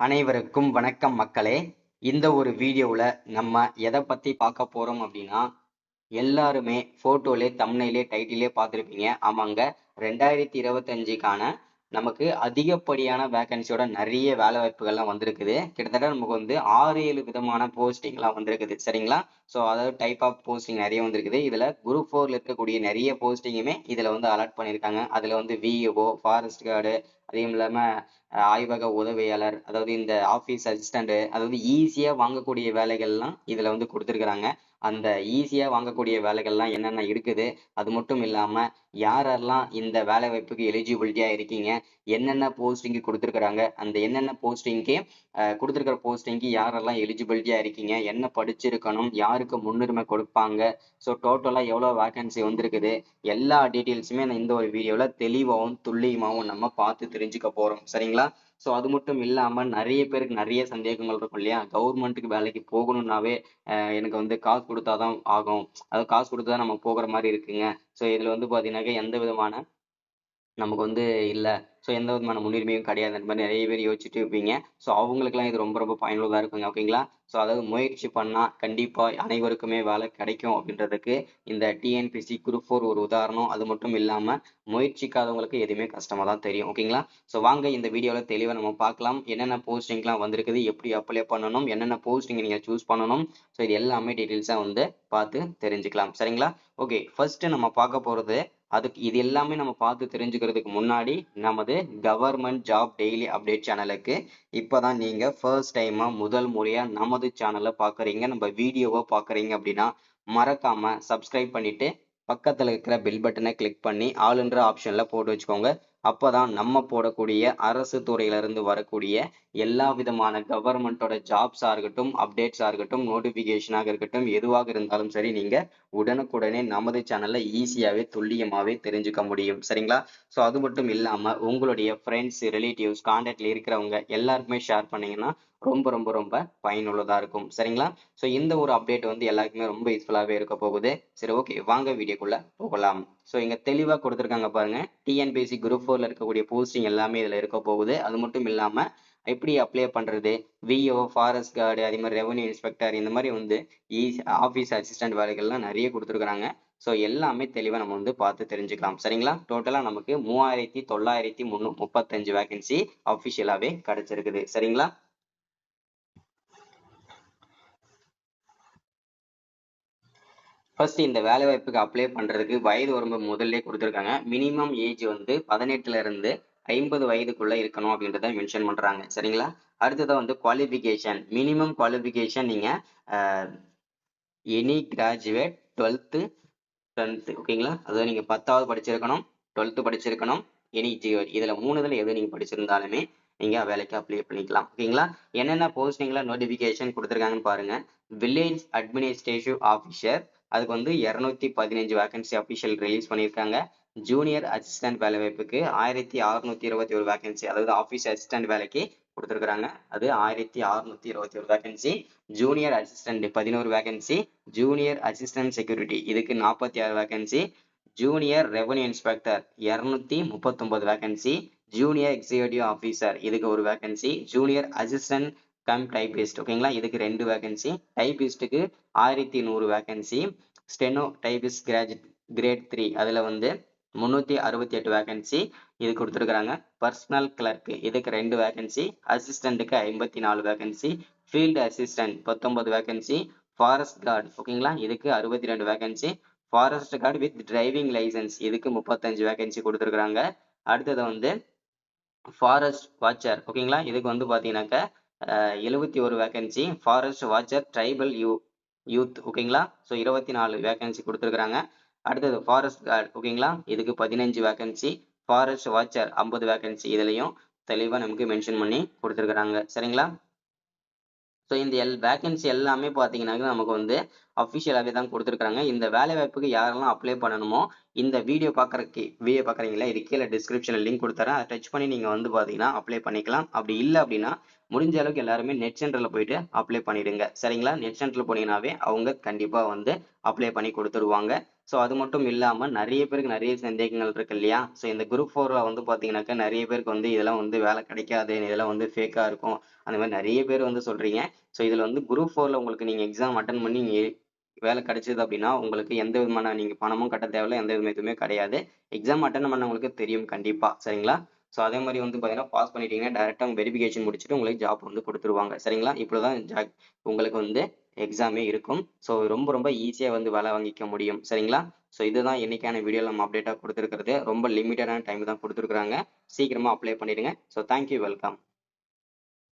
அனைவருக்கும் வணக்கம் மக்களே. இந்த ஒரு வீடியோவில் நம்ம எதை பற்றி பார்க்க போகிறோம் அப்படின்னா, எல்லாருமே ஃபோட்டோலே தம்ப்நெயிலே டைட்டிலே பார்த்துருப்பீங்க. ஆமாங்க, 2025க்கான நமக்கு அதிகப்படியான வேகன்சியோட நிறைய வேலை வாய்ப்புகள்லாம் வந்திருக்குது. கிட்டத்தட்ட நமக்கு வந்து 6-7 விதமான போஸ்டிங்லாம் வந்திருக்குது. சரிங்களா? ஸோ அதாவது டைப் ஆஃப் போஸ்டிங் நிறைய வந்திருக்குது. இதில் குரூப் 4ல இருக்கக்கூடிய நிறைய போஸ்டிங்குமே இதில் வந்து அலாட் பண்ணியிருக்காங்க. அதில் வந்து விஏஓ, ஃபாரஸ்ட் கார்டு, அதையும் இல்லாமல் ஆய்வக உதவியாளர், அதாவது இந்த ஆஃபீஸ் அசிஸ்டண்ட், அதாவது ஈஸியா வாங்கக்கூடிய வேலைகள்லாம் இதுல வந்து கொடுத்துருக்குறாங்க. அந்த ஈஸியா வாங்கக்கூடிய வேலைகள்லாம் என்னென்ன இருக்குது, அது மட்டும் இல்லாம யாரெல்லாம் இந்த வேலை வாய்ப்புக்கு எலிஜிபிலிட்டியா இருக்கீங்க, என்னென்ன போஸ்டிங்கு கொடுத்துருக்குறாங்க, அந்த என்னென்ன போஸ்டிங்க்கு கொடுத்துருக்கிற போஸ்டிங்க்கு யாரெல்லாம் எலிஜிபிலிட்டியா இருக்கீங்க, என்ன படிச்சிருக்கணும், யாருக்கு முன்னுரிமை கொடுப்பாங்க, ஸோ டோட்டலா எவ்வளவு வேகன்சி வந்திருக்குது, எல்லா டீட்டெயில்ஸுமே இந்த ஒரு வீடியோல தெளிவாகவும் துல்லியமாகவும் நம்ம பார்த்து தெரிஞ்சுக்க போறோம். சரிங்களா? ஸோ அது மட்டும் இல்லாம நிறைய பேருக்கு நிறைய சந்தேகங்கள் இருக்கும் இல்லையா? கவர்மெண்ட்டுக்கு வேலைக்கு போகணும்னாவே எனக்கு வந்து காசு கொடுத்தாதான் ஆகும். அதாவது காசு கொடுத்து தான் நம்ம போகிற மாதிரி இருக்குங்க. ஸோ இதுல வந்து பாத்தீங்கன்னாக்க எந்த விதமான நமக்கு வந்து இல்ல. ஸோ எந்த விதமான முன்னுரிமையும் கிடையாது. அந்த மாரி நெறைய பேர் யோசிச்சுட்டு இருப்பீங்க. ஸோ அவங்களுக்கெல்லாம் இது ரொம்ப ரொம்ப பயனுள்ளதா இருக்குங்க. ஓகேங்களா? ஸோ அதாவது முயற்சி பண்ணா கண்டிப்பா அனைவருக்குமே வேலை கிடைக்கும் அப்படின்றதுக்கு இந்த டிஎன்பிஎஸ்சி குரூப் 4 ஒரு உதாரணம். அது மட்டும் இல்லாம முயற்சிக்காதவங்களுக்கு எதுவுமே கஷ்டமா தான் தெரியும். ஓகேங்களா? ஸோ வாங்க இந்த வீடியோல தெளிவா நம்ம பார்க்கலாம். என்னென்ன போஸ்டிங்லாம் வந்திருக்குது, எப்படி அப்ளை பண்ணணும், என்னென்ன போஸ்டிங் நீங்க சூஸ் பண்ணணும். ஸோ இது எல்லாமே டீட்டெயில்ஸா வந்து பார்த்து தெரிஞ்சுக்கலாம். சரிங்களா? ஓகே. ஃபர்ஸ்ட் நம்ம பார்க்க போறது அதுக்கு இது எல்லாமே நம்ம பார்த்து தெரிஞ்சுக்கிறதுக்கு முன்னாடி நமது கவர்மெண்ட் ஜாப் டெய்லி அப்டேட் சேனலுக்கு இப்பதான் நீங்க ஃபர்ஸ்ட் டைமா முதல் முறையா நமது சேனலை பார்க்குறீங்க, நம்ம வீடியோவை பார்க்குறீங்க அப்படின்னா மறக்காம சப்ஸ்கிரைப் பண்ணிட்டு பக்கத்துல இருக்கிற பெல் பட்டனை கிளிக் பண்ணி ஆளுன்ற ஆப்ஷன்ல போட்டு வச்சுக்கோங்க. அப்பதான் நம்ம போடக்கூடிய அரசு துறையில இருந்து வரக்கூடிய எல்லா விதமான கவர்மெண்டோட ஜாப்ஸா இருக்கட்டும், அப்டேட்ஸா இருக்கட்டும், நோட்டிபிகேஷனாக இருக்கட்டும், எதுவாக இருந்தாலும் சரி நீங்க உடனுக்குடனே நமது சேனல்ல ஈஸியாவே துல்லியமாவே தெரிஞ்சுக்க முடியும். சரிங்களா? ஸோ அது மட்டும் இல்லாம உங்களுடைய ஃப்ரெண்ட்ஸ், ரிலேட்டிவ்ஸ், கான்டாக்ட்ல இருக்கிறவங்க எல்லாருக்குமே ஷேர் பண்ணீங்கன்னா ரொம்ப ரொம்ப ரொம்ப பயனுள்ளதா இருக்கும். சரிங்களா? ஸோ இந்த ஒரு அப்டேட் வந்து எல்லாருக்குமே ரொம்ப யூஸ்ஃபுல்லாவே இருக்க போகுது. சரி, ஓகே, வாங்க வீடியோக்குள்ள போகலாம். ஸோ இங்க தெளிவா கொடுத்துருக்காங்க பாருங்க. டிஎன்பிஎஸ்சி குரூப் 4ல இருக்கக்கூடிய போஸ்டிங் எல்லாமே இதுல இருக்க போகுது. அது மட்டும் இல்லாம எப்படி அப்ளை பண்றது, விஓ, ஃபாரஸ்ட் கார்டு, அதே மாதிரி ரெவன்யூ இன்ஸ்பெக்டர், இந்த மாதிரி வந்து ஆஃபீஸ் அசிஸ்டன்ட் வேலைகள்லாம் நிறைய கொடுத்துருக்காங்க. ஸோ எல்லாமே தெளிவா நம்ம வந்து பார்த்து தெரிஞ்சுக்கலாம். சரிங்களா? டோட்டலா நமக்கு 3935 வேகன்சி அஃபிஷியலாவே கிடைச்சிருக்குது. சரிங்களா? ஃபர்ஸ்ட் இந்த வேலை வாய்ப்புக்கு அப்ளை பண்றதுக்கு வயது வரம்பு முதல்ல கொடுத்துருக்காங்க. மினிமம் ஏஜ் வந்து 18ல இருந்து 50 வயதுக்குள்ள இருக்கணும் அப்படின்றத மென்ஷன் பண்றாங்க. சரிங்களா? அடுத்ததா வந்து குவாலிஃபிகேஷன், மினிமம் குவாலிஃபிகேஷன் நீங்க எனி கிராஜுவேட் 12th 10th, ஓகேங்களா? அதாவது நீங்க 10வது படிச்சிருக்கணும், 12th படிச்சிருக்கணும், எனி ஜிஓ இதுல 3 எது நீங்க படிச்சிருந்தாலுமே நீங்க வேலைக்கு அப்ளை பண்ணிக்கலாம். ஓகேங்களா? என்னென்ன போஸ்டிங்ல நோட்டிபிகேஷன் கொடுத்துருக்காங்கன்னு பாருங்க. வில்லேஜ் அட்மினிஸ்ட்ரேட்டிவ் ஆஃபீஸர், அதுக்கு வந்து 215 வேகன்சி அபிஷியல் ரிலீஸ் பண்ணியிருக்காங்க. ஜூனியர் அசிஸ்டன்ட் வேலை வாய்ப்புக்கு 1621 வேகன்சி, அதாவது ஆபீஸ் அசிஸ்டன்ட் வேலைக்கு கொடுத்துருக்காங்க. அது 1621 vacancy. Junior assistant 11 vacancy. Junior assistant security இதுக்கு 46 vacancy. Junior revenue inspector 239 vacancy. Junior executive officer இதுக்கு ஒரு வேகன்சி. ஜூனியர் அசிஸ்டன்ட் டைபிஸ்ட், ஓகேங்களா, இதுக்கு 2 வேகன்சி. டைபிஸ்டுக்கு 1100 வேகன்சி. ஸ்டெனோ டைபிஸ்ட் கிரேட் 3 அதுல வந்து 368 வேகன்சி இது கொடுத்துருக்காங்க. பர்சனல் கிளர்க் இதுக்கு 2 வேகன்சி. அசிஸ்டன்ட்டுக்கு 54 vacancy. Field assistant 19 vacancy. Forest guard, ஓகேங்களா, இதுக்கு 62 vacancy. Forest guard with driving licence இதுக்கு 35 வேகன்சி கொடுத்துருக்காங்க. அடுத்தது வந்து ஃபாரஸ்ட் வாட்சர், ஓகேங்களா, இதுக்கு வந்து பாத்தீங்கன்னாக்க 71 vacancy. Forest watcher tribal youth, ஓகேங்களா, ஸோ 24 வேகன்சி கொடுத்துருக்காங்க. அடுத்தது ஃபாரஸ்ட் கார்டு, ஓகேங்களா, இதுக்கு 15 வேகன்சி. Forest watcher 50 vacancy. இதுலயும் தெளிவா நமக்கு மென்ஷன் பண்ணி கொடுத்துருக்காங்க. சரிங்களா? ஸோ இந்த வேகன்சி எல்லாமே பார்த்தீங்கன்னாக்க நமக்கு வந்து அஃபிஷியலாகவே தான் கொடுத்துருக்காங்க. இந்த வேலை வாய்ப்புக்கு யாரெல்லாம் அப்ளை பண்ணணுமோ இந்த வீடியோ பார்க்குறீங்களா, இது கீழே டிஸ்கிரிப்ஷனில் லிங்க் கொடுத்துறேன். அதை டச் பண்ணி நீங்கள் வந்து பார்த்தீங்கன்னா அப்ளை பண்ணிக்கலாம். அப்படி இல்லை அப்படின்னா முடிஞ்ச அளவுக்கு எல்லாருமே நெட் சென்டரில் போயிட்டு அப்ளை பண்ணிடுங்க. சரிங்களா? நெட் சென்டரில் போனீங்கன்னாவே அவங்க கண்டிப்பாக வந்து அப்ளை பண்ணி கொடுத்துருவாங்க. ஸோ அது மட்டும் இல்லாமல் நிறைய பேருக்கு நிறைய சந்தேகங்கள் இருக்கு இல்லையா? ஸோ இந்த குரூப் ஃபோரில் வந்து பார்த்தீங்கன்னாக்கா நிறைய பேருக்கு வந்து இதெல்லாம் வந்து வேலை கிடைக்காது, இதெல்லாம் வந்து ஃபேக்காக இருக்கும், அந்த மாதிரி நிறைய பேர் வந்து சொல்கிறீங்க. ஸோ இதில் வந்து குரூப் ஃபோரில் உங்களுக்கு நீங்கள் எக்ஸாம் அட்டன் பண்ணி வேலை கிடைச்சது அப்படின்னா உங்களுக்கு எந்த விதமான நீங்கள் பணமும் கட்ட தேவையில்ல, எந்த விதமே எதுவுமே கிடையாது. எக்ஸாம் அட்டன் பண்ணவங்களுக்கு தெரியும் கண்டிப்பாக, சரிங்களா? ஸோ அதே மாதிரி வந்து பார்த்தீங்கன்னா பாஸ் பண்ணிட்டீங்கன்னா டேரெக்டாக வெரிஃபிகேஷன் முடிச்சுட்டு உங்களுக்கு ஜாப் வந்து கொடுத்துருவாங்க, சரிங்களா? இப்படி தான் உங்களுக்கு வந்து எக்ஸாமே இருக்கும். ஸோ ரொம்ப ரொம்ப ஈஸியாக வந்து வேலை வாங்கிக்க முடியும், சரிங்களா? ஸோ இதுதான் இன்னைக்கான வீடியோவில் நம்ம அப்டேட்டாக கொடுத்துருக்கிறது. ரொம்ப லிமிட்டடான டைம் தான் கொடுத்துருக்குறாங்க. சீக்கிரமாக அப்ளை பண்ணிடுங்க. So thank you, welcome.